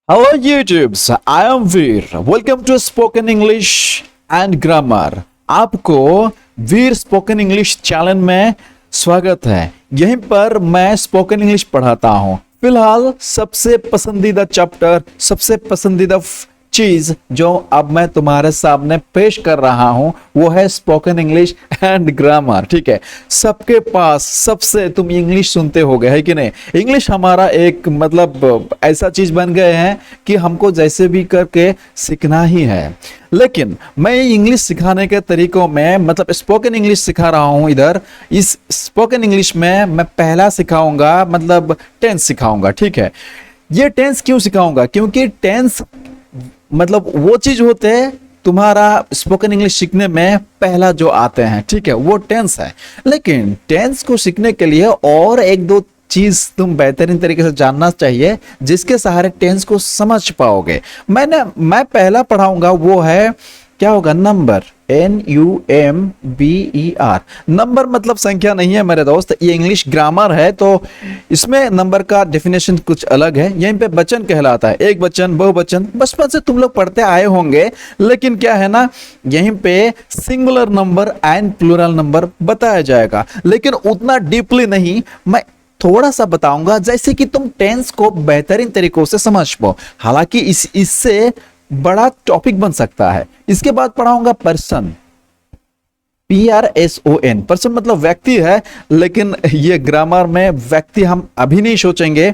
Hello YouTubes, I am Veer. Welcome to Spoken English and Grammar. आपको वीर spoken English channel में स्वागत है। यहीं पर मैं स्पोकन इंग्लिश पढ़ाता हूँ। फिलहाल सबसे पसंदीदा चैप्टर, सबसे पसंदीदा चीज जो अब मैं तुम्हारे सामने पेश कर रहा हूं वो है स्पोकन इंग्लिश एंड ग्रामर। ठीक है, सबके पास सबसे तुम इंग्लिश सुनते हो गए है कि नहीं। इंग्लिश हमारा एक मतलब ऐसा चीज बन गए हैं कि हमको जैसे भी करके सीखना ही है। लेकिन मैं इंग्लिश सिखाने के तरीकों में मतलब स्पोकन इंग्लिश सिखा रहा हूं। इधर इस स्पोकन इंग्लिश में मैं पहला सिखाऊंगा मतलब टेंस सिखाऊंगा। ठीक है, ये टेंस क्यों सिखाऊंगा? क्योंकि टेंस मतलब वो चीज होते हैं तुम्हारा स्पोकन इंग्लिश सीखने में पहला जो आते हैं। ठीक है, वो टेंस है। लेकिन टेंस को सीखने के लिए और एक दो चीज तुम बेहतरीन तरीके से जानना चाहिए जिसके सहारे टेंस को समझ पाओगे। मैं पहला पढ़ाऊंगा वो है क्या होगा, नंबर। NUMBER। नंबर मतलब संख्या नहीं है मेरे दोस्त, ये इंग्लिश ग्रामर है तो इसमें नंबर का डेफिनेशन कुछ अलग है। यहीं पे वचन कहलाता है, एक वचन, बहुवचन, बचपन से तुम लोग पढ़ते आए होंगे। लेकिन क्या है ना, यहीं पे singular number and plural number बताया जाएगा, लेकिन उतना डीपली नहीं। मैं थोड़ा सा बताऊंगा जैसे कि तुम टेंस को बेहतरीन तरीकों से समझ पाओ। हालांकि इससे बड़ा टॉपिक बन सकता है। इसके बाद पढ़ाऊंगा पर्सन, PRSON। पर्सन मतलब व्यक्ति है, लेकिन ये ग्रामर में व्यक्ति हम अभी नहीं सोचेंगे,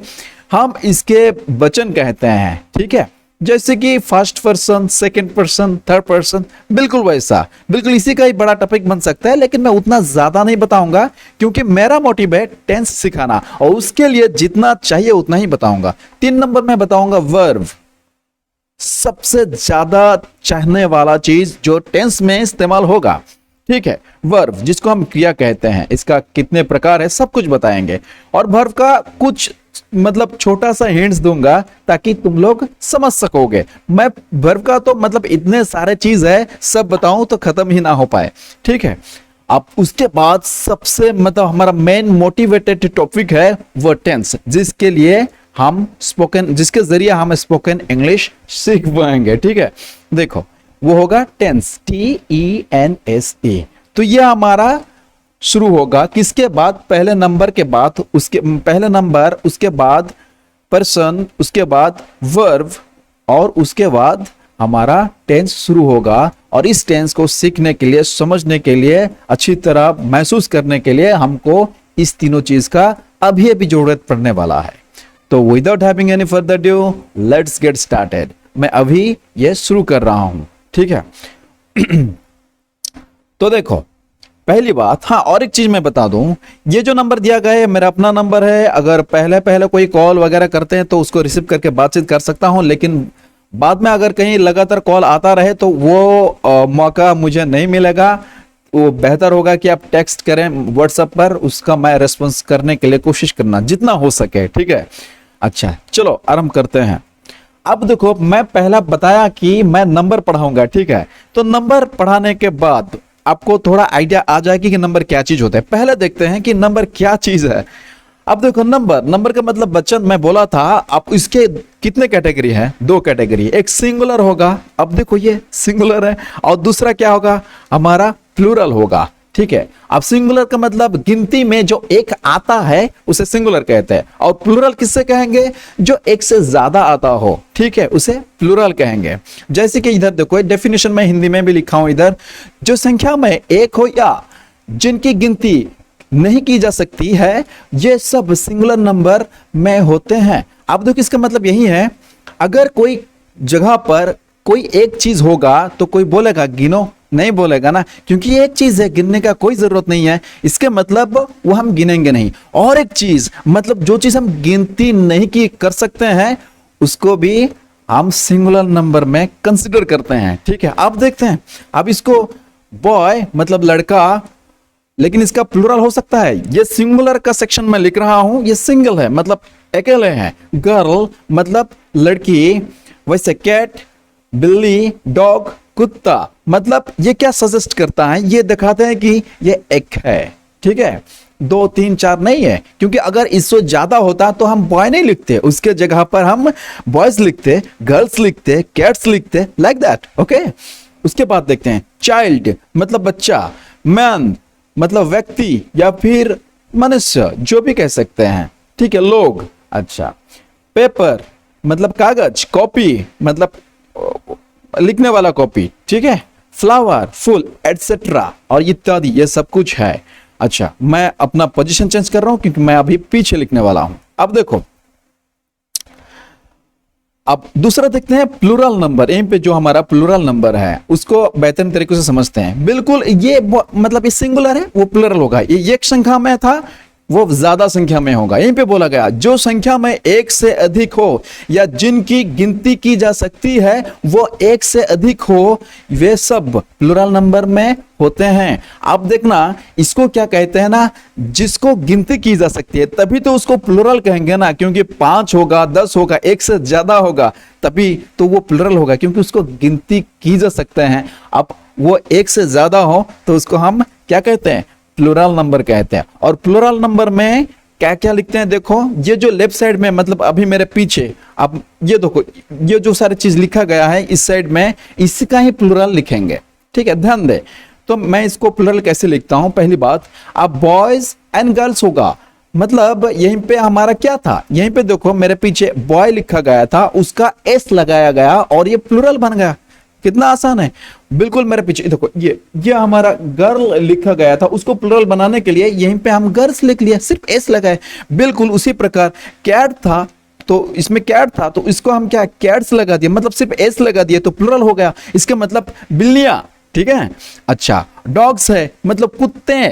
हम इसके वचन कहते हैं। ठीक है, जैसे कि first person, second person, third person, बिल्कुल वैसा, बिल्कुल इसी का ही बड़ा टॉपिक बन सकता है। लेकिन मैं उतना ज्यादा नहीं बताऊंगा क्योंकि मेरा मोटिव है टेंस सिखाना और उसके लिए जितना चाहिए उतना ही बताऊंगा। 3 नंबर में बताऊंगा वर्ब, सबसे ज्यादा चाहने वाला चीज जो टेंस में इस्तेमाल होगा। ठीक है, वर्ब जिसको हम क्रिया कहते हैं, इसका कितने प्रकार है सब कुछ बताएंगे और वर्ब का कुछ मतलब छोटा सा हिंट्स दूंगा ताकि तुम लोग समझ सकोगे। मैं वर्ब का तो मतलब इतने सारे चीज है, सब बताऊं तो खत्म ही ना हो पाए। ठीक है, अब उसके बाद सबसे मतलब हमारा मेन मोटिवेटेड टॉपिक है वो टेंस, जिसके जरिए हम स्पोकन इंग्लिश सीख पाएंगे। ठीक है, देखो वो होगा टेंस, TENSE। तो ये हमारा शुरू होगा किसके बाद, पहले नंबर के बाद, पहले नंबर, उसके बाद पर्सन, उसके बाद वर्ब और उसके बाद हमारा टेंस शुरू होगा। और इस टेंस को सीखने के लिए, समझने के लिए, अच्छी तरह महसूस करने के लिए हमको इस तीनों चीज का अभी अभी जरूरत पड़ने वाला है। तो without having any further due, let's get started. मैं अभी ये शुरू कर रहा हूं। ठीक है तो देखो पहली बात, हाँ और एक चीज मैं बता दूं, ये जो नंबर दिया गया है मेरा अपना नंबर है। अगर पहले कोई कॉल वगैरह करते हैं तो उसको रिसीव करके बातचीत कर सकता हूं, लेकिन बाद में अगर कहीं लगातार कॉल आता रहे तो वो मौका मुझे नहीं मिलेगा। वो बेहतर होगा कि आप टेक्स्ट करें व्हाट्सएप पर, उसका मैं रेस्पॉन्स करने के लिए कोशिश करना जितना हो सके। ठीक है, अच्छा चलो आरंभ करते हैं। अब देखो मैं पहला बताया कि मैं नंबर पढ़ाऊंगा। ठीक है, तो नंबर पढ़ाने के बाद आपको थोड़ा आइडिया आ जाएगी कि नंबर क्या चीज होता है। पहले देखते हैं कि नंबर क्या चीज है। अब देखो नंबर का मतलब वचन मैं बोला था। अब इसके कितने कैटेगरी है? 2 कैटेगरी, एक सिंगुलर होगा, अब देखो ये सिंगुलर है, और दूसरा क्या होगा हमारा प्लूरल होगा। ठीक है, अब सिंगुलर का मतलब गिनती में जो एक आता है उसे सिंगुलर कहते हैं, और प्लूरल किससे कहेंगे? जो एक से ज्यादा आता हो। ठीक है, उसे प्लूरल कहेंगे। जैसे कि इधर देखो डेफिनेशन में हिंदी में भी लिखा हूं, इधर जो संख्या में एक हो या जिनकी गिनती नहीं की जा सकती है, ये सब सिंगुलर नंबर में होते हैं। अब देखो इसका मतलब यही है, अगर कोई जगह पर कोई एक चीज होगा तो कोई बोलेगा गिनो, नहीं बोलेगा ना, क्योंकि ये एक चीज है, गिनने का कोई जरूरत नहीं है। इसके मतलब वो हम गिनेंगे नहीं। और एक चीज मतलब जो चीज हम गिनती नहीं की कर सकते हैं उसको भी हम सिंगुलर नंबर में कंसिडर करते हैं। ठीक है, अब देखते हैं। अब इसको बॉय मतलब लड़का, लेकिन इसका प्लूरल हो सकता है। ये सिंगुलर का सेक्शन में लिख रहा हूं, ये सिंगल है मतलब अकेले हैं। गर्ल मतलब लड़की, वैसे कैट, बिल्ली, डॉग, कुत्ता, मतलब ये क्या सजेस्ट करता है, ये दिखाते हैं कि ये एक है। ठीक है, 2 3 4 नहीं है, क्योंकि अगर इससे ज्यादा होता तो हम बॉय नहीं लिखते, उसके जगह पर हम बॉयज लिखते, गर्ल्स लिखते, कैट्स लिखते, लाइक दैट। ओके, उसके बाद देखते हैं चाइल्ड मतलब बच्चा, मैन मतलब व्यक्ति या फिर मनुष्य, जो भी कह सकते हैं, ठीक है, लोग। अच्छा, पेपर मतलब कागज, कॉपी मतलब लिखने वाला कॉपी, ठीक है, फ्लावर फूल एटसेट्रा और इत्यादि, ये सब कुछ है। अच्छा, मैं अपना पोजीशन चेंज कर रहा हूं क्योंकि मैं अभी पीछे लिखने वाला हूं। अब देखो, अब दूसरा देखते हैं प्लूरल नंबर। यहीं पे जो हमारा प्लूरल नंबर है उसको बेहतरीन तरीके से समझते हैं। बिल्कुल ये मतलब ये सिंगुलर है, वो प्लूरल होगा। ये एक संख्या में था, वो ज्यादा संख्या में होगा। यहीं पे बोला गया जो संख्या में एक से अधिक हो या जिनकी गिनती की जा सकती है वो एक से अधिक हो, वे सब प्लूरल नंबर में होते हैं। अब देखना, इसको क्या कहते हैं ना, जिसको गिनती की जा सकती है तभी तो उसको प्लूरल कहेंगे ना, क्योंकि 5 होगा, 10 होगा, एक से ज्यादा होगा तभी तो वो प्लूरल होगा, क्योंकि उसको गिनती की जा सकते हैं। अब वो एक से ज्यादा हो तो उसको हम क्या कहते हैं, प्लूरल नंबर कहते हैं। और प्लूरल नंबर में क्या क्या लिखते हैं, देखो ये जो लेफ्ट साइड में मतलब अभी मेरे पीछे, अब ये देखो, ये जो सारी चीज लिखा गया है इस साइड में, इसका ही प्लूरल लिखेंगे, ठीक है, ध्यान दे। तो मैं इसको प्लूरल कैसे लिखता हूं, पहली बात, अब बॉयज एंड गर्ल्स होगा, मतलब यहीं पे हमारा क्या था, यहीं पे देखो मेरे पीछे बॉय लिखा गया था, उसका एस लगाया गया और ये प्लूरल बन गया। कितना आसान है, बिल्कुल मेरे पीछे देखो, ये हमारा गर्ल लिखा गया था, उसको प्लूरल बनाने के लिए यहीं पे हम गर्ल्स लिख लिया, सिर्फ एस लगाए। बिल्कुल उसी प्रकार कैट था, तो इसमें कैट था तो इसको हम क्या कैट्स लगा दिया, मतलब सिर्फ एस लगा दिया तो प्लूरल हो गया, इसका मतलब बिल्लियां, ठीक है। अच्छा, डॉग्स है मतलब कुत्ते,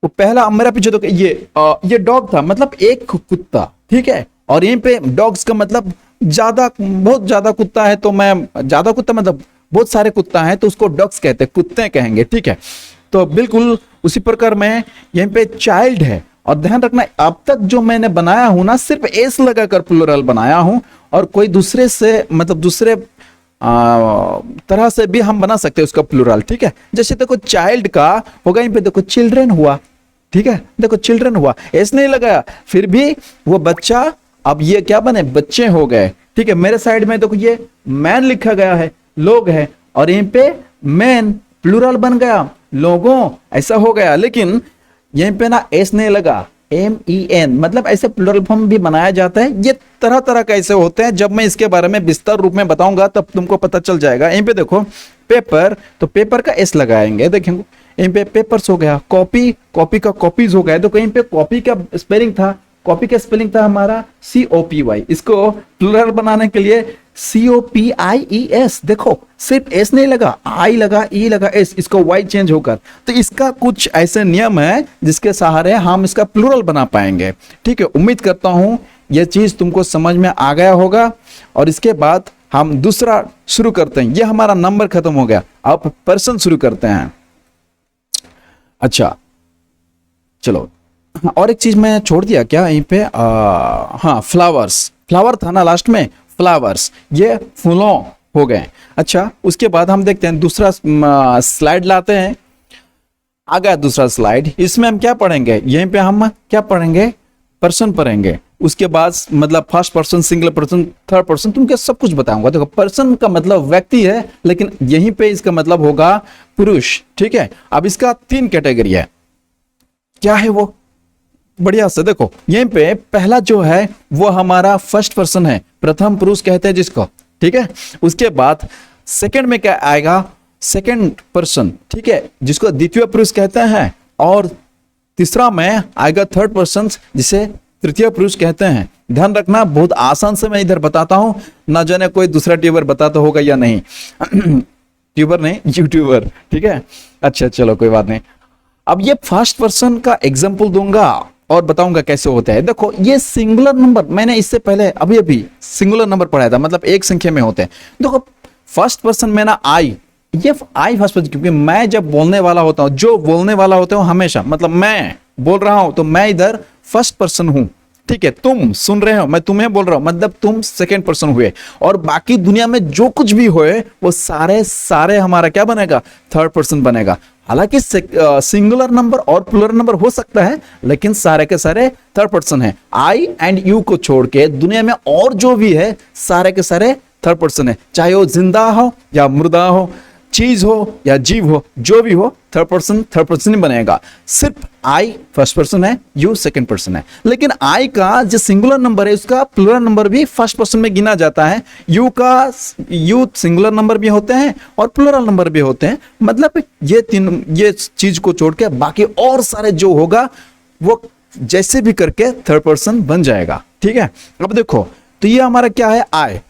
वो पहला मेरा पीछे तो ये डॉग था, मतलब एक कुत्ता, ठीक है। और यहीं पे डॉग्स का मतलब ज्यादा, बहुत ज्यादा कुत्ता है, तो मैं ज्यादा कुत्ता मतलब बहुत सारे कुत्ता हैं तो उसको डॉग्स कहते हैं, कुत्ते कहेंगे, ठीक है। तो बिल्कुल उसी प्रकार में यहीं पे चाइल्ड है। और ध्यान रखना, अब तक जो मैंने बनाया हूं ना, सिर्फ एस लगाकर प्लूरल बनाया हूं, और कोई दूसरे से मतलब दूसरे तरह से भी हम बना सकते हैं उसका प्लूरल, ठीक है। जैसे देखो चाइल्ड का होगा, यहीं पे देखो चिल्ड्रन हुआ, ठीक है, देखो चिल्ड्रन हुआ, एस नहीं लगाया, फिर भी वो बच्चा, अब ये क्या बने, बच्चे हो गए, ठीक है। मेरे साइड में देखो ये मैन लिखा गया है, लोग है, और यहीं पे मैन प्लूरल बन गया, लोगों ऐसा हो गया। लेकिन यहीं पे ना एस नहीं लगा, MEN, मतलब ऐसे प्लूरल फॉर्म भी बनाया जाता है। ये तरह तरह का ऐसे होते हैं, जब मैं इसके बारे में विस्तार रूप में बताऊंगा तब तुमको पता चल जाएगा। यहीं पे देखो पेपर, तो पेपर का एस लगाएंगे, देखेंगे यहीं पे पेपर्स हो गया, कॉपी, कॉपी का कॉपीज हो गया। तो कहीं पे कॉपी का स्पेलिंग था, कॉपी का स्पेलिंग था हमारा COPY, इसको प्लूरल बनाने के लिए COPIES, देखो सिर्फ एस नहीं लगा, आई लगा, ई लगा, एस, इसको वाई चेंज होकर। तो इसका कुछ ऐसे नियम है जिसके सहारे हम इसका प्लूरल बना पाएंगे, ठीक है। उम्मीद करता हूं यह चीज तुमको समझ में आ गया होगा। और इसके बाद हम दूसरा शुरू करते हैं। ये हमारा नंबर खत्म हो गया, अब पर्सन शुरू करते हैं। अच्छा चलो, और एक चीज मैं छोड़ दिया क्या यहीं पे, हाँ, फ्लावर्स, फ्लावर था ना लास्ट में, फ्लावर्स, ये फूलों हो गए। अच्छा, उसके बाद हम देखते हैं दूसरा स्लाइड लाते हैं। आ गया दूसरा स्लाइड, इसमें हम क्या पढ़ेंगे, यहीं पे हम क्या पढ़ेंगे, पर्सन पढ़ेंगे। उसके बाद मतलब first person, single person, third person, तुमको सब कुछ बताऊंगा। देखो पर्सन का मतलब व्यक्ति है, लेकिन यहीं पे इसका मतलब होगा पुरुष, ठीक है। अब इसका 3 कैटेगरी है, क्या है वो, बढ़िया से देखो। यहीं पे पहला जो है वो हमारा फर्स्ट पर्सन है, प्रथम पुरुष कहते हैं जिसको, ठीक है। उसके बाद सेकंड में क्या आएगा, सेकंड पर्सन, ठीक है, जिसको द्वितीय पुरुष कहते हैं। और तीसरा में आएगा थर्ड पर्सन, जिसे तृतीय पुरुष कहते हैं। ध्यान रखना, बहुत आसान से मैं इधर बताता हूं, ना जाने कोई दूसरा ट्यूबर बताता होगा या नहीं ट्यूबर नहीं, यूट्यूबर, ठीक है। अच्छा चलो कोई बात नहीं। अब ये फर्स्ट पर्सन का एग्जांपल दूंगा और बताऊंगा कैसे होता है। देखो ये सिंगुलर नंबर, मैंने इससे पहले अभी सिंगुलर नंबर पढ़ाया था, मतलब एक संख्या में होते हैं। देखो फर्स्ट पर्सन में ना आई, ये आई फर्स्ट पर्सन, क्योंकि मैं जब बोलने वाला होता हूं, जो बोलने वाला होता हूं हमेशा, मतलब मैं बोल रहा हूं तो मैं इधर फर्स्ट पर्सन हूं, ठीक है। तुम सुन रहे हो, मैं तुम्हें बोल रहा हूं, मतलब तुम सेकंड पर्सन हुए। और बाकी दुनिया में जो कुछ भी होए वो सारे हमारा क्या बनेगा, थर्ड पर्सन बनेगा। हालांकि सिंगुलर नंबर और प्लूरल नंबर हो सकता है, लेकिन सारे के सारे थर्ड पर्सन है। आई एंड यू को छोड़ के दुनिया में और जो भी है सारे के सारे थर्ड पर्सन है, चाहे वो जिंदा हो या मुर्दा हो, चीज हो या जीव हो, जो भी हो थर्ड पर्सन ही बनेगा। सिर्फ आई फर्स्ट पर्सन है, यू सेकंड पर्सन है। लेकिन आई का जो सिंगुलर नंबर है उसका प्लूरल नंबर भी फर्स्ट पर्सन में गिना जाता है। यू सिंगुलर नंबर भी होते हैं और प्लूरल नंबर भी होते हैं। मतलब ये चीज को छोड़ के बाकी और सारे जो होगा वो जैसे भी करके थर्ड पर्सन बन जाएगा। ठीक है, अब देखो तो ये हमारा क्या है, आई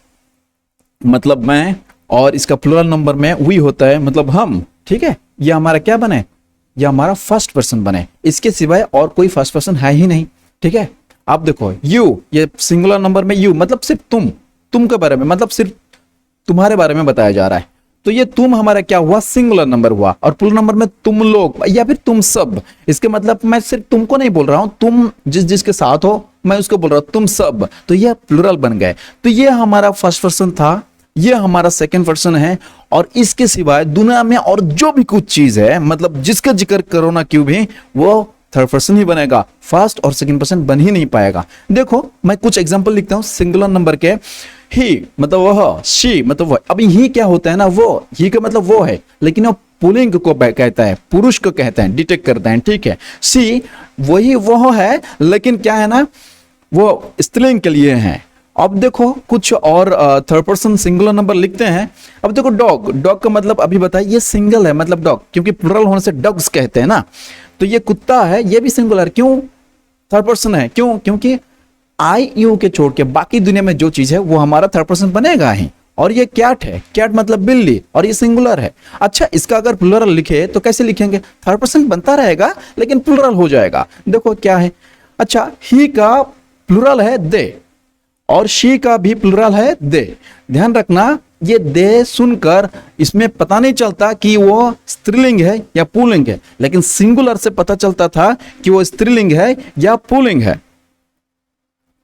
मतलब मैं, और इसका प्लूरल नंबर में वी होता है मतलब हम। ठीक है, ये हमारा क्या बने, ये हमारा फर्स्ट पर्सन बने, इसके सिवाय और कोई फर्स्ट पर्सन है ही नहीं। ठीक है, आप देखो यू, ये सिंगुलर नंबर में यू मतलब सिर्फ तुम के बारे में, मतलब सिर्फ तुम्हारे बारे में बताया जा रहा है। तो ये तुम हमारा क्या हुआ, सिंगुलर नंबर हुआ। और प्लूरल नंबर में तुम लोग या फिर तुम सब, इसके मतलब मैं सिर्फ तुमको नहीं बोल रहा हूं, तुम जिसके साथ हो मैं उसको बोल रहा हूं तुम सब, तो ये प्लूरल बन गए। तो ये हमारा फर्स्ट पर्सन था, ये हमारा सेकंड पर्सन है, और इसके सिवाय दुनिया में और जो भी कुछ चीज है, मतलब जिसका जिक्र करो ना क्यों भी, वो थर्ड पर्सन ही बनेगा, फर्स्ट और सेकंड पर्सन बन ही नहीं पाएगा। देखो मैं कुछ एग्जांपल लिखता हूं सिंगुलर नंबर के। ही मतलब वह, शी मतलब वह। अभी ही क्या होता है ना, वो ही का मतलब वो है, लेकिन वो पुल्लिंग को कहता है, पुरुष को कहते हैं, डिटेक्ट करते हैं। ठीक है, शी वही वो है, लेकिन क्या है ना, वो स्त्रीलिंग के लिए है। अब देखो कुछ और थर्ड पर्सन सिंगुलर नंबर लिखते हैं। अब देखो डॉग का मतलब अभी बताइए, ये सिंगल है मतलब डॉग, क्योंकि प्लूरल होने से डॉग्स कहते हैं ना। तो ये कुत्ता है, ये भी सिंगुलर, क्यों, थर्ड पर्सन है, क्यों, क्योंकि आई यू के छोड़ के बाकी दुनिया में जो चीज है वो हमारा थर्ड पर्सन बनेगा ही। और ये कैट है, कैट मतलब बिल्ली, और ये सिंगुलर है। अच्छा, इसका अगर प्लूरल लिखे तो कैसे लिखेंगे, थर्ड पर्सन बनता रहेगा लेकिन प्लूरल हो जाएगा। देखो क्या है, अच्छा ही का प्लूरल है दे, और शी का भी प्लूरल है दे। ध्यान रखना, ये दे सुनकर इसमें पता नहीं चलता कि वो स्त्रीलिंग है या पुल्लिंग है, लेकिन सिंगुलर से पता चलता था कि वो स्त्रीलिंग है या पुल्लिंग है।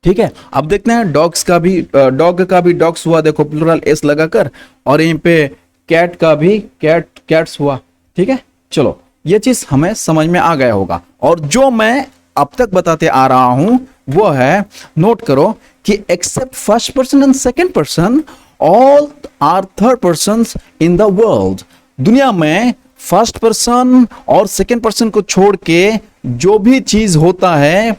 ठीक है, अब देखते हैं डॉग्स का भी, डॉग का भी डॉग्स हुआ, देखो प्लूरल एस लगाकर, और यहीं पे कैट का भी कैट्स हुआ। ठीक है, चलो ये चीज हमें समझ में आ गया होगा। और जो मैं अब तक बताते आ रहा हूं वो है, नोट करो कि except first person and second person, all are third persons in the world. दुनिया में फर्स्ट पर्सन और सेकंड पर्सन को छोड़ के जो भी चीज होता है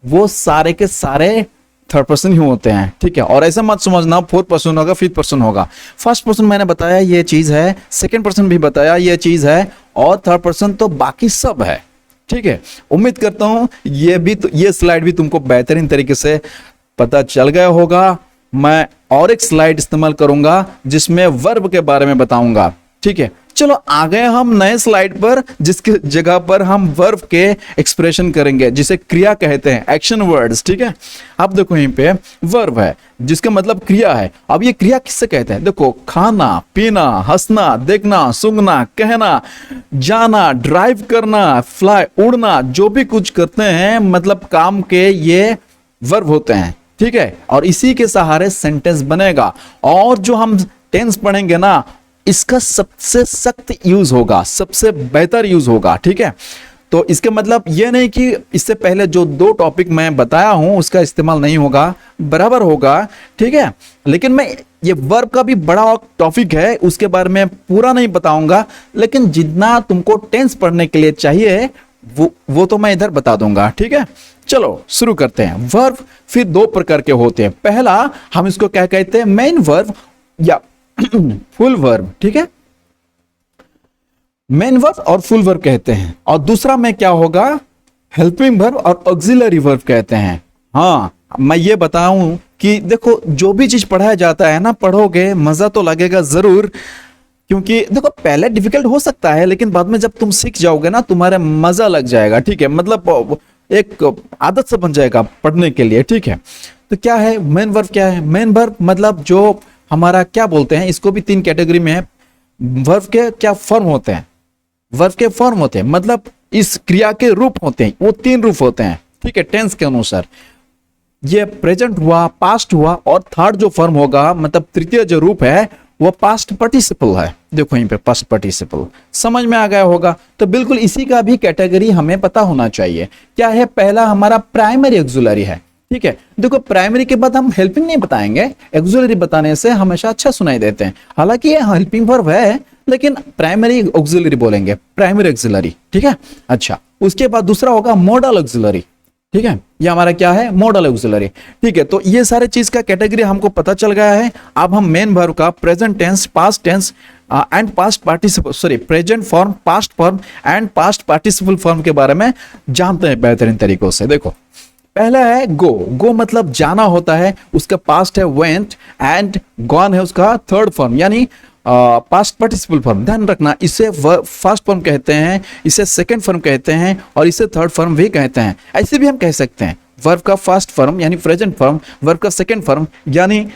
वो सारे के सारे थर्ड पर्सन ही होते हैं। ठीक है, और ऐसा मत समझना फोर्थ पर्सन होगा फिफ्थ पर्सन होगा। फर्स्ट पर्सन मैंने बताया ये चीज है, सेकंड पर्सन भी बताया ये चीज है, और थर्ड पर्सन तो बाकी सब है। ठीक है, उम्मीद करता हूं ये स्लाइड भी तुमको बेहतरीन तरीके से पता चल गया होगा। मैं और एक स्लाइड इस्तेमाल करूंगा जिसमें वर्ब के बारे में बताऊंगा। ठीक है, चलो आ गए हम नए स्लाइड पर, जिसके जगह पर हम वर्ब के एक्सप्रेशन करेंगे, जिसे क्रिया कहते हैं, एक्शन वर्ड्स। ठीक है, अब देखो यहीं पे वर्ब है जिसका मतलब क्रिया है। अब ये क्रिया किससे कहते हैं, देखो खाना, पीना, हंसना, देखना, सूंघना, कहना, जाना, ड्राइव करना, फ्लाई, उड़ना, जो भी कुछ करते हैं मतलब काम के, ये वर्ब होते हैं। ठीक है, और इसी के सहारे सेंटेंस बनेगा। और जो हम टेंस पढ़ेंगे ना, इसका सबसे सख्त यूज होगा, सबसे बेहतर यूज होगा। ठीक है, तो इसके मतलब ये नहीं कि इससे पहले जो दो टॉपिक मैं बताया हूं उसका इस्तेमाल नहीं होगा, बराबर होगा। ठीक है, लेकिन मैं ये वर्ब का भी बड़ा टॉपिक है, उसके बारे में पूरा नहीं बताऊंगा, लेकिन जितना तुमको टेंस पढ़ने के लिए चाहिए वो तो मैं इधर बता दूंगा। ठीक है, चलो शुरू करते हैं। वर्ब फिर दो प्रकार के होते हैं। पहला हम इसको क्या कहते हैं, मेन वर्ब या फुल वर्ब। ठीक है, मेन वर्ब और फुल वर्ब कहते हैं। और दूसरा में क्या होगा, हेल्पिंग वर्ब और ऑक्सिलरी वर्ब कहते हैं। हाँ, मैं ये बताऊं कि देखो जो भी चीज पढ़ाया जाता है ना, पढ़ोगे मजा तो लगेगा जरूर, क्योंकि देखो पहले डिफिकल्ट हो सकता है, लेकिन बाद में जब तुम सीख जाओगे ना तुम्हारे मजा लग जाएगा। ठीक है, मतलब एक आदत से बन जाएगा पढ़ने के लिए। ठीक है, तो क्या है मेन वर्ब, क्या है मेन वर्ब, मतलब जो हमारा क्या बोलते हैं, इसको भी तीन कैटेगरी में है। वर्ब के क्या फॉर्म होते हैं, वर्ब के फॉर्म होते हैं मतलब इस क्रिया के रूप होते हैं, वो तीन रूप होते हैं। ठीक है, टेंस के अनुसार ये प्रेजेंट हुआ, पास्ट हुआ, और थर्ड जो फॉर्म होगा मतलब तृतीय जो रूप है वो पास्ट पार्टिसिपल है। देखो यहीं पे पास्ट पार्टिसिपल समझ में आ गया होगा। तो बिल्कुल इसी का भी कैटेगरी हमें पता होना चाहिए। क्या है? पहला हमारा प्राइमरी ऑक्सिलरी है, ठीक है। देखो प्राइमरी के बाद हम हेल्पिंग नहीं बताएंगे, ऑक्सिलरी बताने से हमेशा अच्छा सुनाई देते हैं। हालांकि ये हेल्पिंग वर्ब है लेकिन प्राइमरी ऑक्सिलरी बोलेंगे, प्राइमरी ऑक्सिलरी, ठीक है। अच्छा, उसके बाद दूसरा होगा मॉडल ऑक्सिलरी, ठीक है। ये हमारा क्या है? मॉडल ऑक्सिलरी, ठीक है। तो ये सारे चीज का कैटेगरी हमको पता चल गया है। अब हम मेन वर्ब का present tense, past tense and past participle, sorry present form, past form and past participle form के बारे में जानते हैं बेहतरीन तरीकों से। देखो पहला है गो। गो मतलब जाना होता है, उसका पास्ट है वेंट एंड गॉन है उसका थर्ड फॉर्म यानी पास्ट पार्टिसिपल फॉर्म। ध्यान रखना, इसे फर्स्ट फॉर्म कहते हैं, इसे सेकंड फॉर्म कहते हैं और इसे थर्ड फॉर्म भी कहते हैं। ऐसे भी हम कह सकते हैं वर्ब का फर्स्ट फॉर्म यानी प्रेजेंट फॉर्म, वर्ब का सेकंड फॉर्म यानी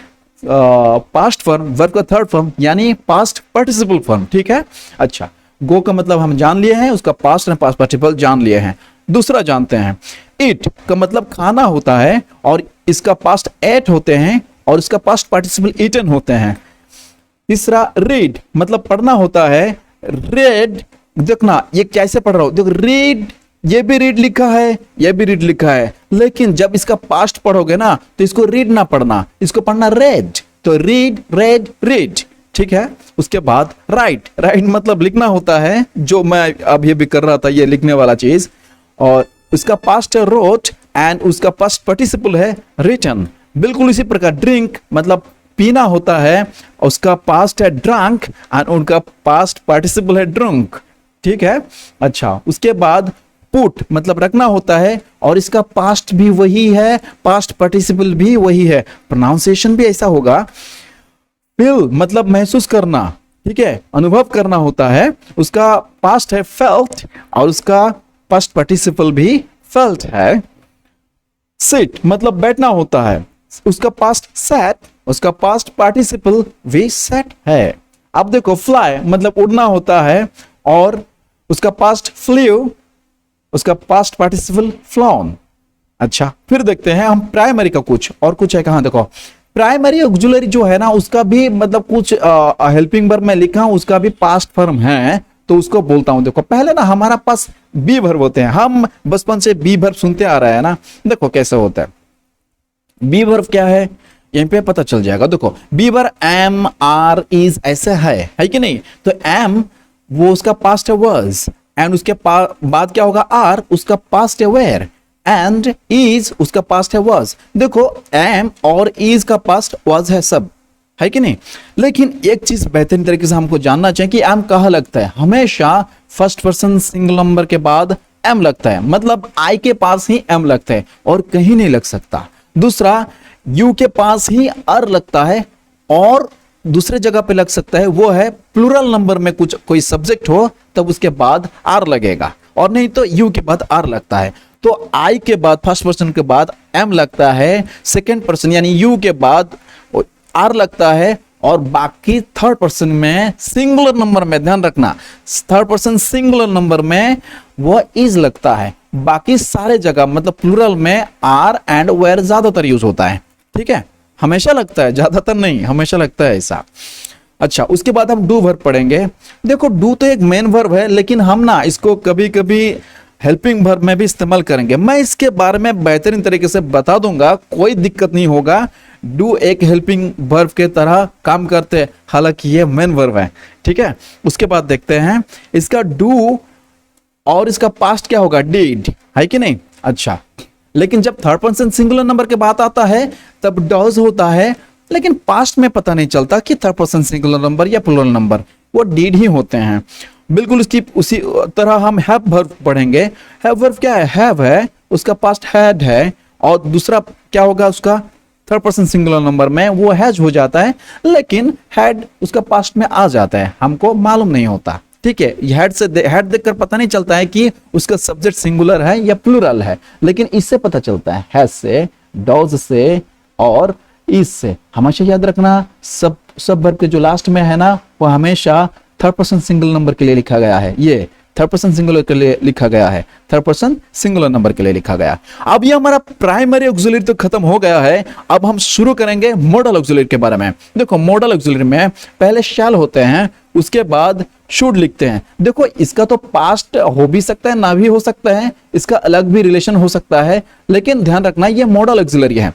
पास्ट फॉर्म, वर्ब का थर्ड फॉर्म यानी पास्ट पार्टिसिपल फॉर्म, ठीक है। अच्छा, गो का मतलब हम जान लिए हैं, उसका पास्ट एंड पास्ट पार्टिसिपल जान लिए हैं। दूसरा जानते हैं ईट का मतलब खाना होता है और इसका पास्ट एट होते हैं और इसका पास्ट पार्टिसिपल ईटन होते हैं। तीसरा रीड मतलब पढ़ना होता है, रेड। देखना ये कैसे पढ़ रहा हूं, देखो रीड, ये भी रीड लिखा है, ये भी रीड लिखा है, लेकिन जब इसका पास्ट पढ़ोगे ना तो इसको रीड ना पढ़ना, इसको पढ़ना रेड। तो रीड, रेड, रीड, ठीक है। उसके बाद राइट। राइट मतलब लिखना होता है, जो मैं अब ये भी कर रहा था, ये लिखने वाला चीज। और उसका पास्ट है रोट एंड उसका पास्ट पार्टिसिपल है रिटन। बिल्कुल इसी प्रकार ड्रिंक मतलब पीना होता है, उसका पास्ट है ड्रंक एंड उनका पास्ट पार्टिसिपल है ड्रंक, ठीक है। अच्छा, उसके बाद पुट मतलब रखना होता है और इसका पास्ट भी वही है, पास्ट पार्टिसिपल भी वही है, प्रोनाउंसिएशन भी ऐसा होगा। फील मतलब महसूस करना, ठीक है, अनुभव करना होता है, उसका पास्ट है फेल्ट और उसका पास्ट पार्टिसिपल भी फेल्ट है। सिट मतलब बैठना होता है, उसका पास्ट सैट, उसका पास्ट पार्टिसिपल भी सेट है। अब देखो फ्लाई मतलब उड़ना होता है और उसका पास्ट फ्ल्यू, उसका पास्ट पार्टिसिपल फ्लॉन। अच्छा, फिर देखते हैं हम प्राइमरी का कुछ और कुछ है कहां। देखो प्राइमरी ऑक्सिलरी जो है ना उसका भी मतलब कुछ हेल्पिंग वर्ब में लिखा हूं, उसका भी पास्ट फॉर्म है तो उसको बोलता हूं। देखो पहले ना हमारा पास बी वर्ब होते हैं, हम बचपन से बी वर्ब सुनते आ रहे हैं ना। देखो कैसे होता है बी वर्ब, क्या है यहीं पे पता चल जाएगा। देखो be verb am are is ऐसे है कि नहीं। तो एम वो उसका पास्ट है वाज एंड उसके बाद क्या होगा आर, उसका पास्ट है वेयर एंड इज उसका पास्ट है वाज। देखो एम और इज का पास्ट वाज है सब, है कि नहीं। लेकिन एक चीज बेहतरीन तरीके से हमको जानना चाहिए कि एम कहाँ लगता है। हमेशा फर्स्ट पर्सन सिंगल नंबर के बाद एम लगता है, मतलब आई के पास ही एम लगता है और कहीं नहीं लग सकता। दूसरा यू के पास ही अर लगता है और दूसरे जगह पे लग सकता है, वो है प्लूरल नंबर में कुछ कोई सब्जेक्ट हो तब उसके बाद आर लगेगा, और नहीं तो यू के बाद आर लगता है। तो आई के बाद फर्स्ट पर्सन के बाद एम लगता है, सेकेंड पर्सन यानी यू के बाद आर लगता है और बाकी थर्ड पर्सन में सिंगुलर नंबर में, ध्यान रखना थर्ड पर्सन सिंगुलर नंबर में वो इज लगता है। बाकी सारे जगह मतलब प्लूरल में आर एंड वेयर ज्यादातर यूज होता है, ठीक है। हमेशा लगता है, ज्यादातर नहीं, हमेशा लगता है ऐसा। अच्छा, उसके बाद हम डू वर्ब पढ़ेंगे। देखो डू तो एक मेन वर्ब है लेकिन हम ना इसको कभी कभी हेल्पिंग वर्ब में भी इस्तेमाल करेंगे। मैं इसके बारे में बेहतरीन तरीके से बता दूंगा, कोई दिक्कत नहीं होगा। डू एक हेल्पिंग वर्ब के तरह काम करते हैं, हालांकि ये मेन वर्ब है, ठीक है। उसके बाद देखते हैं इसका डू और इसका पास्ट क्या होगा, डिड, है कि नहीं। अच्छा, लेकिन जब थर्ड पर्सन सिंगुलर नंबर के बात आता है तब डज होता है, लेकिन पास्ट में पता नहीं चलता कि थर्ड पर्सन सिंगुलर नंबर या प्लूरल नंबर, वो डिड ही होते हैं। बिल्कुल उसकी उसी तरह हम हैव वर्ब पढ़ेंगे। हैव वर्ब क्या है, हैव है, उसका पास्ट हैड है और दूसरा क्या होगा उसका थर्ड पर्सन सिंगुलर नंबर में वो हैज हो जाता है, लेकिन हैड उसका पास्ट में आ जाता है, हमको मालूम नहीं होता, ठीक है। हेड से हेड देखकर पता नहीं चलता है कि उसका सब्जेक्ट सिंगुलर है या प्लूरल है, लेकिन इससे पता चलता है, हैज से, डज से और इज से। हमेशा याद रखना सब वर्ब के जो लास्ट में है ना वो हमेशा थर्ड पर्सन सिंगल नंबर के लिए लिखा गया है। ये थर्ड पर्सन सिंगुलर के लिए लिखा गया है, थर्ड पर्सन सिंगुलर नंबर के लिए लिखा गया। अब ये हमारा प्राइमरी ऑक्सिलरी तो खत्म हो गया है। अब हम शुरू करेंगे मॉडल ऑक्सिलरी के बारे में। देखो मॉडल ऑक्सिलरी में पहले शैल होते हैं, उसके बाद शुड लिखते हैं। देखो इसका तो पास्ट हो भी सकता है, ना भी हो सकता है, इसका अलग भी रिलेशन हो सकता है, लेकिन ध्यान रखना ये मॉडल ऑक्सिलरी है।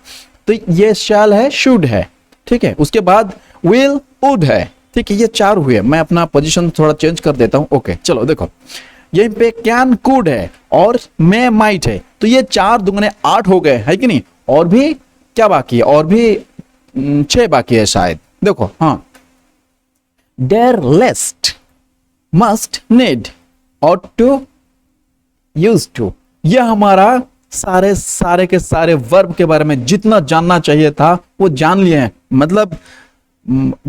तो ये शैल है, शुड है, ठीक है। उसके बाद विल, वुड है, ठीक है। ये चार हुए। मैं अपना पोजीशन थोड़ा चेंज कर देता हूं। ओके चलो देखो यहीं पे कैन, कुड है और मे, माइट है। तो ये 4 दुगने 8 हो गए, है कि नहीं। और भी क्या बाकी है, और भी 6 बाकी है शायद। देखो हाँ, dare, lest, must, need, ought to, used to। ये हमारा सारे के सारे वर्ब के बारे में जितना जानना चाहिए था वो जान लिए हैं। मतलब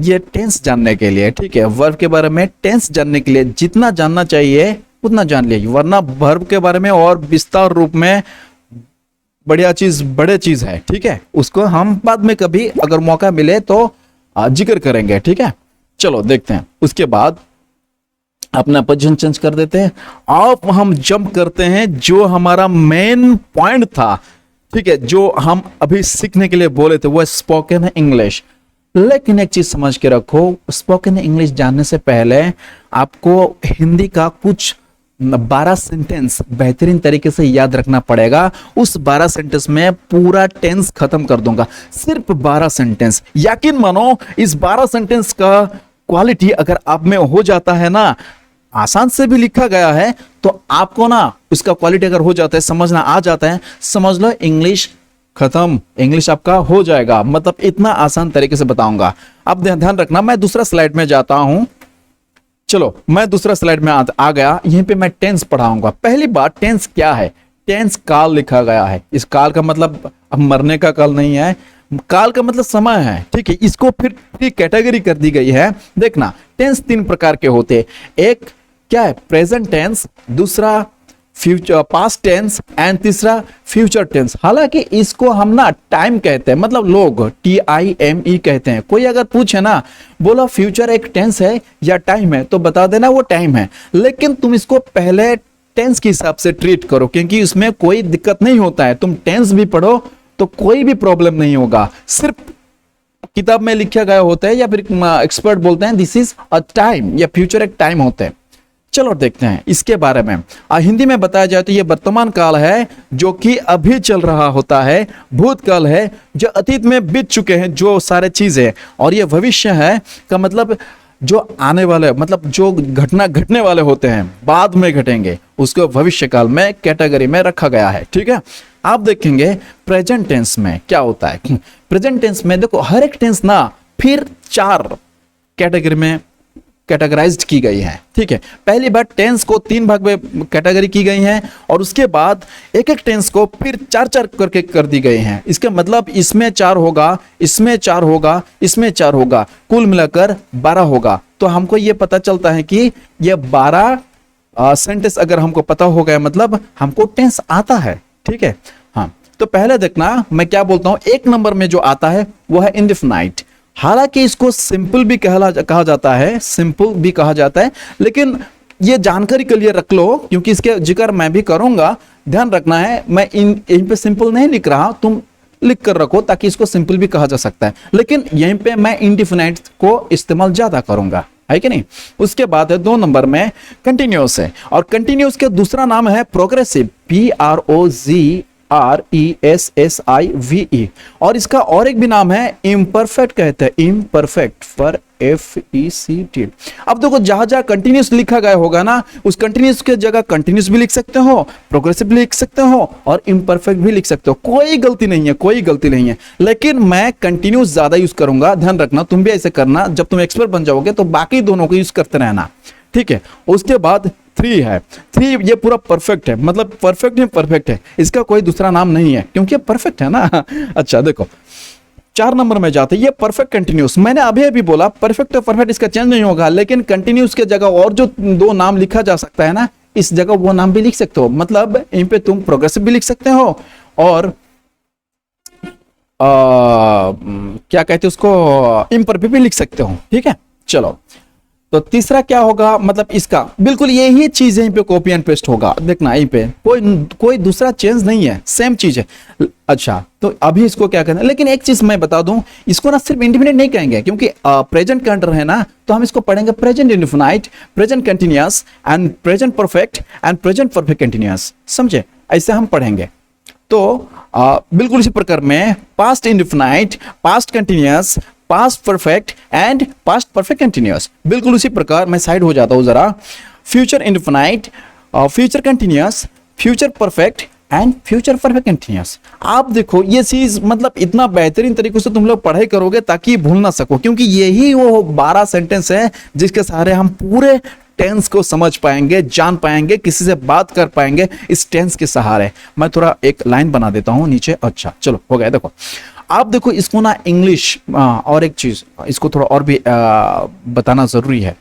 ये टेंस जानने के लिए, ठीक है, वर्ब के बारे में टेंस जानने के लिए जितना जानना चाहिए उतना जान लिए, वरना वर्ब के बारे में और विस्तार रूप में बढ़िया चीज, बड़े चीज है, ठीक है। उसको हम बाद में कभी अगर मौका मिले तो जिक्र करेंगे, ठीक है। चलो देखते हैं। उसके बाद अपना पोजीशन चेंज कर देते हैं। अब हम जंप करते हैं जो हमारा मेन पॉइंट था, ठीक है, जो हम अभी सीखने के लिए बोले थे, वो स्पोकन इंग्लिश। लेकिन एक चीज समझ के रखो, स्पोकन इंग्लिश जानने से पहले आपको हिंदी का कुछ 12 सेंटेंस बेहतरीन तरीके से याद रखना पड़ेगा। उस 12 सेंटेंस में पूरा टेंस खत्म कर दूंगा, सिर्फ 12 सेंटेंस। यकीन मानो इस 12 सेंटेंस का क्वालिटी अगर आप में हो जाता है ना, आसान से भी लिखा गया है, तो आपको ना उसका क्वालिटी अगर हो जाता है, समझना आ जाता है, समझ लो इंग्लिश खत्म, इंग्लिश आपका हो जाएगा। मतलब इतना आसान तरीके से बताऊंगा। अब ध्यान रखना, मैं दूसरा स्लाइड में जाता हूं। चलो मैं दूसरा स्लाइड में आ गया। यहीं पे मैं टेंस पढ़ाऊंगा। पहली बात, टेंस क्या है? टेंस काल लिखा गया है। इस काल का मतलब अब मरने का काल नहीं है, काल का मतलब समय है, ठीक है। इसको फिर कैटेगरी कर दी गई है। देखना टेंस 3 प्रकार के होते हैं। एक क्या है? प्रेजेंट टेंस, दूसरा फ्यूचर पास्ट टेंस एंड तीसरा फ्यूचर टेंस। हालांकि इसको हम ना टाइम कहते हैं, मतलब लोग TIME कहते हैं। कोई अगर पूछे ना, बोला फ्यूचर एक टेंस है या टाइम है, तो बता देना वो टाइम है। लेकिन तुम इसको पहले टेंस के हिसाब से ट्रीट करो, क्योंकि इसमें कोई दिक्कत नहीं होता है। तुम टेंस भी पढ़ो तो कोई भी प्रॉब्लम नहीं होगा। सिर्फ किताब में लिखा गया होता है या फिर एक्सपर्ट बोलते हैं दिस इज अ टाइम, या फ्यूचर एक टाइम होता है। चलो देखते हैं इसके बारे में। हिंदी में बताया जाए तो ये वर्तमान काल है जो कि अभी चल रहा होता है, भूतकाल है जो अतीत में बीत चुके हैं जो सारे चीजें, और ये भविष्य है का मतलब जो आने वाले, मतलब जो घटना घटने वाले होते हैं, बाद में घटेंगे, उसको भविष्य काल में कैटेगरी में रखा गया है, ठीक है। आप देखेंगे प्रेजेंट टेंस में क्या होता है। प्रेजेंट टेंस में देखो हर एक टेंस ना फिर 4 कैटेगरी में कैटेगराइज्ड की गई है, ठीक है। पहली बार टेंस को 3 भाग में कैटेगरी की गई है, और उसके बाद एक एक टेंस को फिर 4 करके कर दी गई हैं। इसका मतलब इसमें 4 होगा, इसमें 4 होगा, इसमें 4 होगा, कुल मिलाकर 12 होगा। तो हमको ये पता चलता है कि ये 12 सेंटेंस अगर हमको पता हो गया, मतलब हमको टेंस आता है, ठीक है। हाँ, तो पहले देखना मैं क्या बोलता हूं। 1 नंबर में जो आता है वो है इंडेफिनाइट। हालांकि इसको सिंपल भी कहा जाता है, सिंपल भी कहा जाता है, लेकिन ये जानकारी के लिए रख लो क्योंकि इसके जिक्र मैं भी करूंगा। ध्यान रखना है, मैं इन पे सिंपल नहीं लिख रहा, तुम लिख कर रखो ताकि इसको सिंपल भी कहा जा सकता है, लेकिन यहीं पे मैं इंडेफिनाइट को इस्तेमाल ज्यादा करूंगा, है कि नहीं। उसके बाद है 2 नंबर में कंटिन्यूअस है, और कंटिन्यूअस के दूसरा नाम है प्रोग्रेसिव, PROGRESSIVE, और इसका और एक भी नाम है इम्परफेक्ट, कहते हैं इम्परफेक्ट, फॉर FECT। अब देखो जहां जहां कंटिन्यूअस लिखा गया होगा ना, उस कंटिन्यूअस के जगह कंटिन्यूअस भी लिख सकते हो, प्रोग्रेसिव भी लिख सकते हो, और इम्परफेक्ट भी लिख सकते हो। कोई गलती नहीं है, कोई गलती नहीं है, लेकिन मैं कंटिन्यूअस ज्यादा यूज करूंगा। ध्यान रखना, तुम भी ऐसे करना। जब तुम एक्सपर्ट बन जाओगे तो बाकी दोनों को यूज करते रहना, ठीक है। उसके बाद 3 है। 3 ये पूरा परफेक्ट है, मतलब परफेक्ट ही परफेक्ट है, इसका कोई दूसरा नाम नहीं है क्योंकि परफेक्ट है ना। अच्छा देखो 4 नंबर में जाते हैं ये परफेक्ट कंटिन्यूअस। मैंने अभी बोला परफेक्ट और परफेक्ट इसका चेंज नहीं होगा, लेकिन कंटिन्यूअस के जगह और जो 2 नाम लिखा जा सकता है ना, इस जगह वो नाम भी लिख सकते हो। मतलब इन पे तुम प्रोग्रेसिव भी लिख सकते हो, और क्या कहते हैं उसको, इम्परफेक्ट भी लिख सकते हो, ठीक है। चलो तो तीसरा क्या होगा, मतलब इसका बिल्कुल यही चीज यहीं पे कॉपी एंड पेस्ट होगा, देखना यहीं पे कोई दूसरा चेंज नहीं है, सेम चीज है। अच्छा, तो अभी इसको क्या करना है, लेकिन एक चीज मैं बता दूं, इसको ना सिर्फ इंडिफिनिट नहीं कहेंगे, क्योंकि प्रेजेंट के अंडर है ना, तो हम इसको पढ़ेंगे present indefinite, present continuous and present perfect and present perfect continuous, समझे, ऐसे हम पढ़ेंगे। तो बिल्कुल इसी प्रकार में past indefinite, past continuous, past perfect and past perfect continuous, बिल्कुल उसी प्रकार मैं साइड हो जाता हूं जरा, future indefinite, future continuous, future perfect and future perfect continuous. आप देखो ये चीज मतलब इतना बेहतरीन तरीके से तुम लोग पढ़ाई करोगे ताकि भूल ना सको, क्योंकि यही वो 12 सेंटेंस है जिसके सहारे हम पूरे टेंस को समझ पाएंगे, जान पाएंगे, किसी से बात कर पाएंगे इस टेंस के सहारे। मैं थोड़ा एक लाइन बना देता हूं नीचे। अच्छा चलो हो गया। देखो आप देखो इसको ना इंग्लिश, और एक चीज इसको थोड़ा और भी बताना जरूरी है।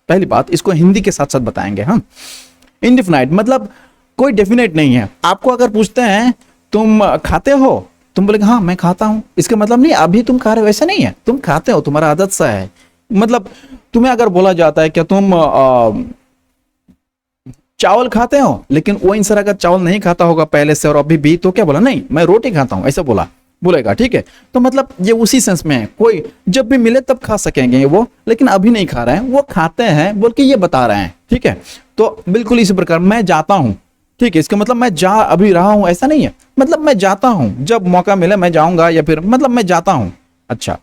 पहली बात, इसको हिंदी के साथ साथ बताएंगे हम। इंडिफिनाइट मतलब कोई डेफिनेट नहीं है। आपको अगर पूछते हैं तुम खाते हो, तुम बोलेगे हाँ मैं खाता हूं, इसका मतलब नहीं अभी तुम खा रहे हो, ऐसा नहीं है, तुम खाते हो, तुम्हारा आदत सा है। मतलब तुम्हें अगर बोला जाता है कि तुम चावल खाते हो, लेकिन वो इंसान अगर चावल नहीं खाता होगा पहले से और अभी भी, तो क्या बोला, नहीं मैं रोटी खाता हूं, ऐसा बोलेगा, ठीक है। तो मतलब ये उसी सेंस में है, कोई जब भी मिले तब खा सकेंगे वो, लेकिन अभी नहीं खा रहे हैं, वो खाते हैं बोल के ये बता रहे हैं, ठीक है। तो बिल्कुल इसी प्रकार मैं जाता हूं, ठीक है, इसका मतलब मैं जा अभी रहा हूं ऐसा नहीं है, मतलब मैं जाता हूं, जब मौका मिले मैं जाऊंगा, या फिर मतलब मैं जाता हूं। अच्छा,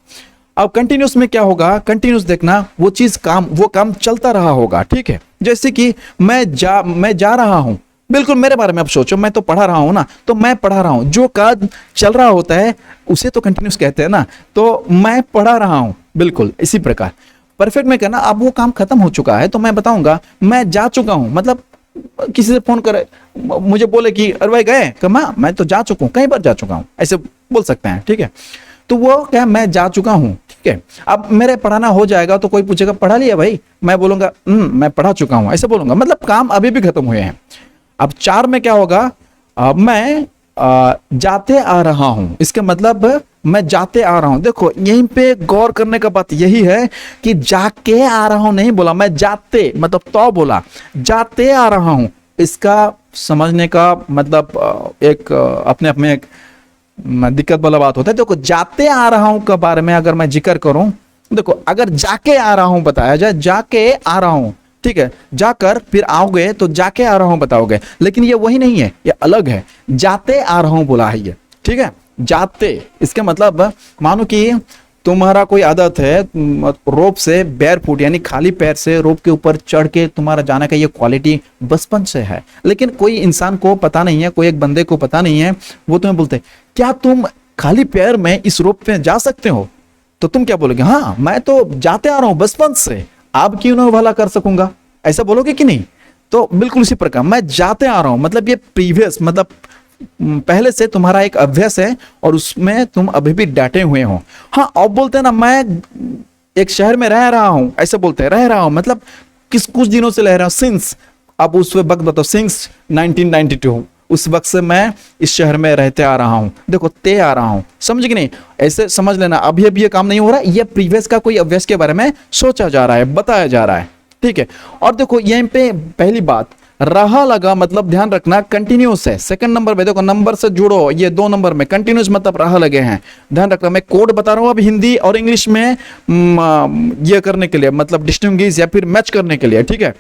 अब कंटिन्यूस में क्या होगा, कंटिन्यूस देखना वो चीज वो काम चलता रहा होगा, ठीक है। जैसे कि मैं जा रहा हूं, बिल्कुल मेरे बारे में आप सोचो, मैं तो पढ़ा रहा हूं ना, तो मैं पढ़ा रहा हूं, जो काज चल रहा होता है उसे तो कंटिन्यूस कहते हैं ना, तो मैं पढ़ा रहा हूं, बिल्कुल इसी प्रकार। परफेक्ट में कहना अब वो काम खत्म हो चुका है, तो मैं बताऊंगा मैं जा चुका हूं, मतलब किसी से फोन करे मुझे बोले कि अरे भाई गए, मैं तो जा चुका हूं, कई बार जा चुका हूं, ऐसे बोल सकते हैं, ठीक है। तो वो क्या, मैं जा चुका हूं, ठीक है। अब मेरे पढ़ाना हो जाएगा तो कोई पूछेगा पढ़ा लिया भाई, मैं बोलूंगा मैं पढ़ा चुका हूं, ऐसे बोलूंगा, मतलब काम अभी भी खत्म हुए हैं। अब 4 में क्या होगा, मैं जाते आ रहा हूं, इसका मतलब मैं जाते आ रहा हूं। देखो यहीं पे गौर करने का बात यही है कि जाके आ रहा हूं नहीं बोला, मैं जाते मतलब तो बोला, जाते आ रहा हूं, इसका समझने का मतलब एक अपने आप में एक दिक्कत वाला बात होता है। देखो जाते आ रहा हूं के बारे में अगर मैं जिक्र करूं, देखो अगर जाके आ रहा हूं बताया जाए, जाके आ रहा हूं, ठीक है, जाकर फिर आओगे तो जाके आ रहा हूं बताओगे, लेकिन ये वही नहीं है, ये अलग है। जाते आ रहा हूं बोला है ये, ठीक है, जाते, इसके मतलब मानो कि तुम्हारा कोई आदत है रोप से बैर फुट यानी खाली पैर से रोप के ऊपर चढ़ के तुम्हारा जाने का, ये क्वालिटी बचपन से है, लेकिन कोई इंसान को पता नहीं है, कोई एक बंदे को पता नहीं है, वो तुम्हें बोलते क्या तुम खाली पैर में इस रोप पे जा सकते हो, तो तुम क्या बोलोगे, हाँ मैं तो जाते आ रहा हूं बचपन से, आप क्यों ना भला कर सकूंगा, ऐसा बोलोगे कि नहीं। तो बिल्कुल इसी प्रकार मैं जाते आ रहा हूं, मतलब ये प्रीवियस मतलब पहले से तुम्हारा एक अभ्यास है और उसमें तुम अभी भी डटे हुए हो। हाँ, अब बोलते हैं ना मैं एक शहर में रह रहा हूं, ऐसे बोलते हैं, रह रहा हूं मतलब कुछ दिनों से रह रहा हूं, सिंस, अब उस वक्त बताओ, सिंस 1992, उस वक्त से मैं इस शहर में रहते आ रहा हूं। देखो ते आ रहा हूं, समझ कि नहीं, ऐसे समझ लेना। अभी ये काम नहीं हो रहा, ये प्रीवियस का कोई अभ्यास के बारे में सोचा जा रहा है, बताया जा रहा है, ठीक है। और देखो यहीं पे पहली बात, रहा लगा मतलब ध्यान रखना कंटिन्यूस है। सेकंड नंबर पे देखो, नंबर से जुड़ो, ये 2 नंबर में कंटिन्यूस मतलब रहा लगे हैं, ध्यान रखना। मैं कोड बता रहा हूं अब हिंदी और इंग्लिश में ये करने के लिए, मतलब डिस्टिंग्विश या फिर मैच करने के लिए, ठीक है।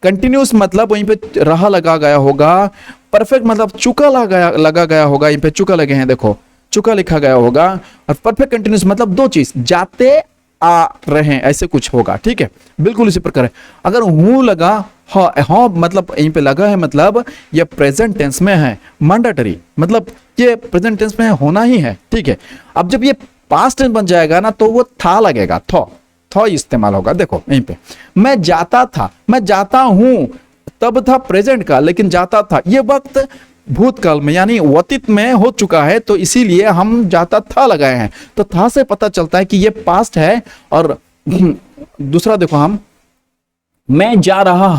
कंटिन्यूस मतलब वहीं पे रहा लगा गया होगा, परफेक्ट मतलब चुका लगा गया होगा, यहीं पे चुका लगे हैं, देखो चुका लिखा गया होगा। और परफेक्ट कंटिन्यूस मतलब 2 चीज, जाते आ रहे हैं ऐसे कुछ होगा, ठीक है, बिल्कुल इसी प्रकार है। अगर हूं लगा, हाँ मतलब यहीं पे लगा है, मतलब ये प्रेजेंट टेंस में है, मैंडेटरी मतलब ये प्रेजेंट टेंस में होना ही है, ठीक है। अब जब ये पास्ट टेंस बन जाएगा ना, तो वो था लगेगा, थॉ इस्तेमाल होगा। देखो यहीं पे मैं जाता था, मैं जाता हूं, तब था प्रेजेंट का, लेकिन जाता था ये वक्त भूतकाल में यानी व्यतीत में हो चुका है, तो इसीलिए हम जाता था लगाए हैं। तो था से पता चलता है कि ये पास्ट है। और दूसरा देखो, हम मैं जा रहा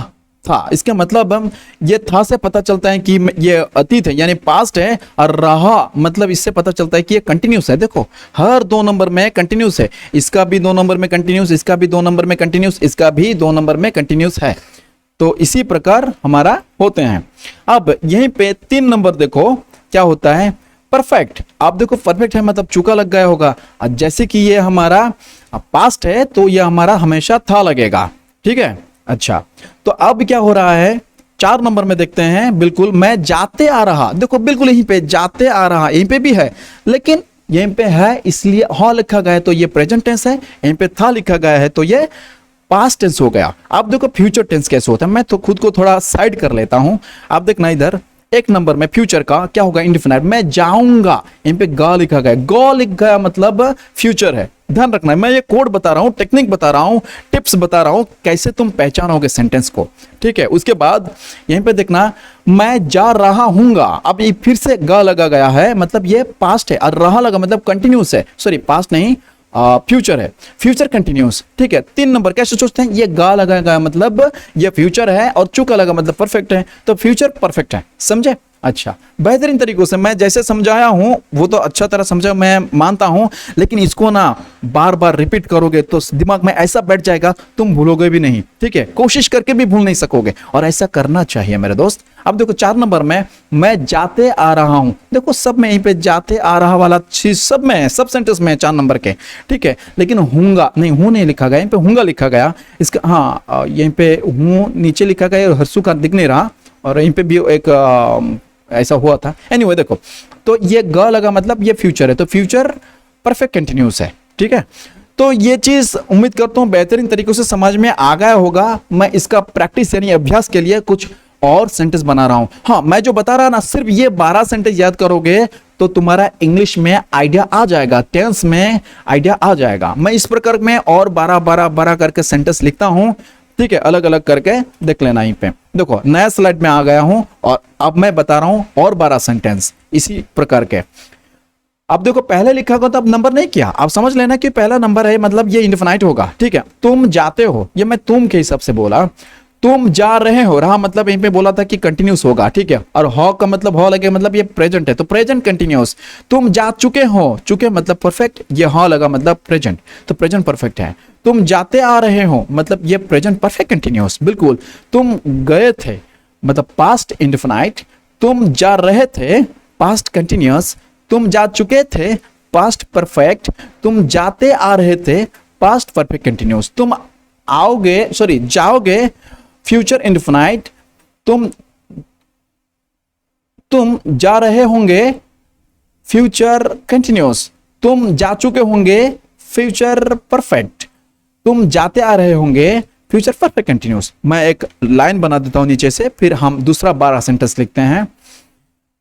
था। इसका मतलब हम ये था से पता चलता है कि ये अतीत है यानी पास्ट है, और रहा मतलब इससे पता चलता है कि ये कंटिन्यूस है। देखो हर 2 नंबर में कंटिन्यूस है, इसका भी 2 नंबर में कंटिन्यूस, इसका भी 2 नंबर में कंटिन्यूस, इसका भी 2 नंबर में कंटिन्यूस है। तो इसी प्रकार हमारा होते हैं। अब यहीं पे 3 नंबर देखो क्या होता है, परफेक्ट। आप देखो परफेक्ट है मतलब चूका लग गया होगा, जैसे कि ये हमारा पास्ट है तो ये हमारा हमेशा था लगेगा, ठीक है। अच्छा तो अब क्या हो रहा है, 4 नंबर में देखते हैं, बिल्कुल मैं जाते आ रहा, देखो बिल्कुल यहीं पे जाते आ रहा, यहीं पे भी है लेकिन यहीं पे है इसलिए हाँ लिखा गया है तो ये प्रेजेंट टेंस है, यहीं पे था लिखा गया है तो ये पास्ट टेंस हो गया। अब देखो फ्यूचर टेंस कैसे होता है, मैं तो खुद को थोड़ा साइड कर लेता हूं। आप देखना इधर 1 नंबर में फ्यूचर का क्या होगा, इंडेफिनिट। मैं जाऊंगा, यहीं पे गा लिखा गया, गौ लिख गया मतलब फ्यूचर है। ध्यान रखना है, मैं ये कोड बता रहा हूं, टेक्निक बता रहा हूं, टिप्स बता रहा हूं कैसे तुम पहचानोगे सेंटेंस को, ठीक है। उसके बाद यहीं पे देखना मैं जा रहा हूंगा, अब ये फिर से गा लगा गया है मतलब ये पास्ट है, और रहा लगा मतलब कंटिन्यूस है, सॉरी पास्ट नहीं फ्यूचर है, फ्यूचर कंटिन्यूस, ठीक है। 3 नंबर कैसे सोचते हैं, ये गा लगा गया मतलब ये फ्यूचर है, और चूका लगा मतलब परफेक्ट है, तो फ्यूचर परफेक्ट है, समझे। अच्छा बेहतरीन तरीकों से मैं जैसे समझाया हूं वो तो अच्छा तरह समझा मैं मानता हूं, लेकिन इसको ना बार बार रिपीट करोगे तो दिमाग में ऐसा बैठ जाएगा तुम भूलोगे भी नहीं, ठीक है। कोशिश करके भी भूल नहीं सकोगे, और ऐसा करना चाहिए मेरे दोस्त। अब देखो 4 नंबर में मैं जाते आ रहा हूं, देखो सब में यहीं पे जाते आ रहा वाला चीज सब में है, सब सेंटेंस में है 4 नंबर के, ठीक है। लेकिन हूंगा नहीं, हूं नहीं लिखा गया, यहीं पे हूंगा लिखा गया, इसका हाँ यहीं पे हूं नीचे लिखा गया और हर्षु का दिख नहीं रहा, और यहीं पे भी एक ऐसा हुआ था। एनीवे देखो तो ये ग लगा मतलब ये फ्यूचर है, तो फ्यूचर परफेक्ट कंटिन्यूस है, ठीक है। तो ये चीज उम्मीद करता हूं बेहतरीन तरीकों से समझ में आ गया होगा। मैं इसका प्रैक्टिस यानी अभ्यास के लिए कुछ और सेंटेंस बना रहा हूं। हाँ मैं जो बता रहा ना सिर्फ ये 12 सेंटेंस याद करोगे तो तुम्हारा इंग्लिश में आइडिया आ जाएगा, टेंस में आइडिया आ जाएगा। मैं इस प्रकार में और 12 करके सेंटेंस लिखता हूं, ठीक है, अलग अलग करके देख लेना। यहीं पे देखो नया स्लाइड में आ गया हूं और अब मैं बता रहा हूं और 12 सेंटेंस इसी प्रकार के। अब देखो पहले लिखा होगा तो अब नंबर नहीं किया, आप समझ लेना कि पहला नंबर है मतलब ये इंडेफिनाइट होगा, ठीक है। तुम जाते हो, ये मैं तुम के हिसाब से बोला, तुम जा रहे हो, रहा मतलब यहीं पे बोला था कि कंटिन्यूस होगा, ठीक है। और हो का मतलब हो लगे मतलब ये प्रेजेंट है तो प्रेजेंट कंटिन्यूस। तुम जा चुके हो, चुके मतलब परफेक्ट, ये हो लगा मतलब प्रेजेंट, तो प्रेजेंट परफेक्ट है। तुम जाते आ रहे हो मतलब ये प्रेजेंट परफेक्ट कंटिन्यूस, बिल्कुल। तुम गए थे मतलब पास्ट इंडेफिनाइट, तुम जा रहे थे पास्ट कंटिन्यूस, तुम जा चुके थे पास्ट परफेक्ट, तुम जाते आ रहे थे पास्ट परफेक्ट कंटिन्यूस, तुम आओगे सॉरी जाओगे फ्यूचर इंडेफिनाइट, तुम जा रहे होंगे फ्यूचर कंटिन्यूस, तुम जा चुके होंगे फ्यूचर परफेक्ट, तुम जाते आ रहे होंगे फ्यूचर परफेक्ट कंटिन्यूस। मैं एक लाइन बना देता हूं नीचे से, फिर हम दूसरा 12 सेंटेंस लिखते हैं।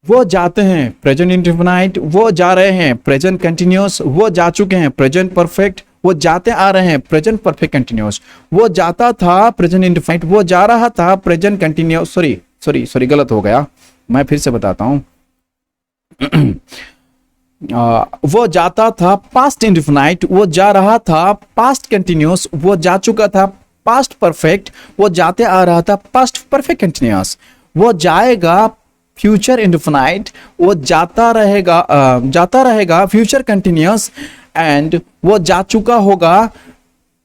वो जाते हैं प्रेजेंट इंडेफिनाइट, वो जा रहे हैं प्रेजेंट कंटिन्यूस, वो जा चुके हैं प्रेजेंट परफेक्ट, वो जाते आ रहे हैं प्रेजेंट परफेक्ट कंटिन्यूस, वो जाता था प्रेजेंट इंडेफिनाइट, वो जा रहा था प्रेजेंट कंटिन्यूस, सॉरी गलत हो गया, मैं फिर से बताता हूं। वो जाता था पास्ट इंडेफिनाइट, वो जा रहा था पास्ट कंटिन्यूस, वो जा चुका था पास्ट परफेक्ट, वो जाते आ रहा था पास्ट परफेक्ट कंटिन्यूस, वो जाएगा फ्यूचर इंडेफिनाइट, वो जाता रहेगा फ्यूचर कंटिन्यूस, एंड वो जा चुका होगा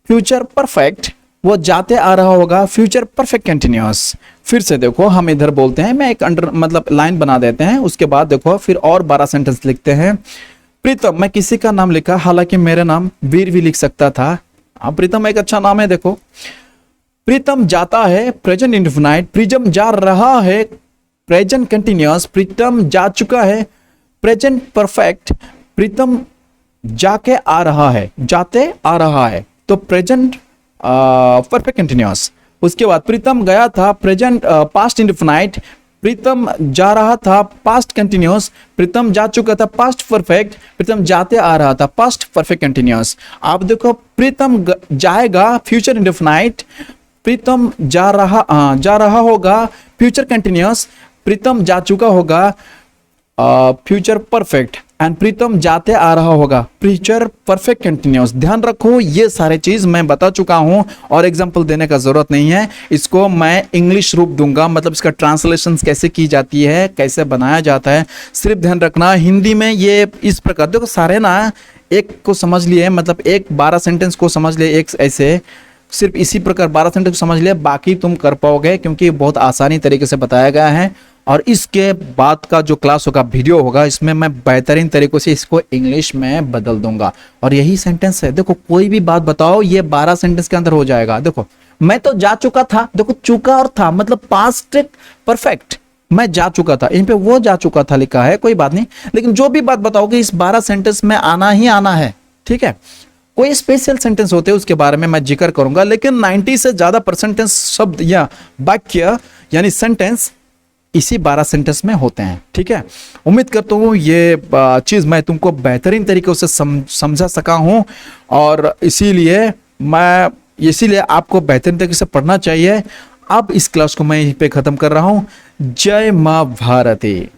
फ्यूचर परफेक्ट, वो जाते आ रहा होगा फ्यूचर परफेक्ट कंटिन्यूस। फिर से देखो हम इधर बोलते हैं, मैं एक अंडर मतलब लाइन बना देते हैं, उसके बाद देखो फिर और 12 सेंटेंस लिखते हैं। प्रीतम, मैं किसी का नाम लिखा, हालांकि मेरा नाम वीर भी लिख सकता था। अब प्रीतम एक अच्छा नाम है, देखो प्रीतम जाता है प्रेजेंट इंडेफिनाइट, प्रीतम जा रहा है प्रेजेंट कंटिन्यूस, प्रीतम जा चुका है प्रेजेंट परफेक्ट, प्रीतम जाके आ रहा है, जाते आ रहा है तो प्रेजेंट परफेक्ट कंटिन्यूस। उसके बाद प्रीतम गया था प्रेजेंट पास्ट इंडेफिनाइट, प्रीतम जा रहा था पास्ट कंटिन्यूस, प्रीतम जा चुका था पास्ट परफेक्ट, प्रीतम जाते आ रहा था पास्ट परफेक्ट कंटिन्यूस। आप देखो प्रीतम जाएगा फ्यूचर इंडेफिनाइट, प्रीतम जा रहा होगा फ्यूचर कंटिन्यूस, प्रीतम जा चुका होगा फ्यूचर परफेक्ट, एंड प्रीतम जाते आ रहा होगा, फ्यूचर परफेक्ट कंटिन्यूअस। ध्यान रखो ये सारे चीज मैं बता चुका हूं और एग्जांपल देने का जरूरत नहीं है। इसको मैं इंग्लिश रूप दूंगा, मतलब इसका ट्रांसलेशन कैसे की जाती है, कैसे बनाया जाता है, सिर्फ ध्यान रखना। हिंदी में ये इस प्रकार देखो, सारे ना एक को समझ लिए, मतलब एक 12 सेंटेंस को समझ लिए, एक ऐसे सिर्फ इसी प्रकार 12 सेंटेंस को समझ लिए, बाकी तुम कर पाओगे क्योंकि बहुत आसानी तरीके से बताया गया है। और इसके बाद का जो क्लास होगा, वीडियो होगा, इसमें मैं बेहतरीन तरीकों से इसको इंग्लिश में बदल दूंगा। और यही सेंटेंस है, देखो कोई भी बात बताओ ये 12 सेंटेंस के अंदर हो जाएगा। देखो मैं तो जा चुका था, देखो चुका और था मतलब पास्ट परफेक्ट, मैं जा चुका था, इन पे वो जा चुका था लिखा है, कोई बात नहीं, लेकिन जो भी बात बताओगे इस 12 सेंटेंस में आना ही आना है, ठीक है। कोई स्पेशल सेंटेंस होते हैं उसके बारे में मैं जिक्र करूंगा, लेकिन 90 से ज्यादा परसेंटेंस शब्द या वाक्य यानी सेंटेंस इसी 12 सेंटेंस में होते हैं, ठीक है। उम्मीद करता हूँ ये चीज मैं तुमको बेहतरीन तरीके से समझा सका हूं, और इसीलिए आपको बेहतरीन तरीके से पढ़ना चाहिए। अब इस क्लास को मैं यहीं पे खत्म कर रहा हूं। जय मां भारती।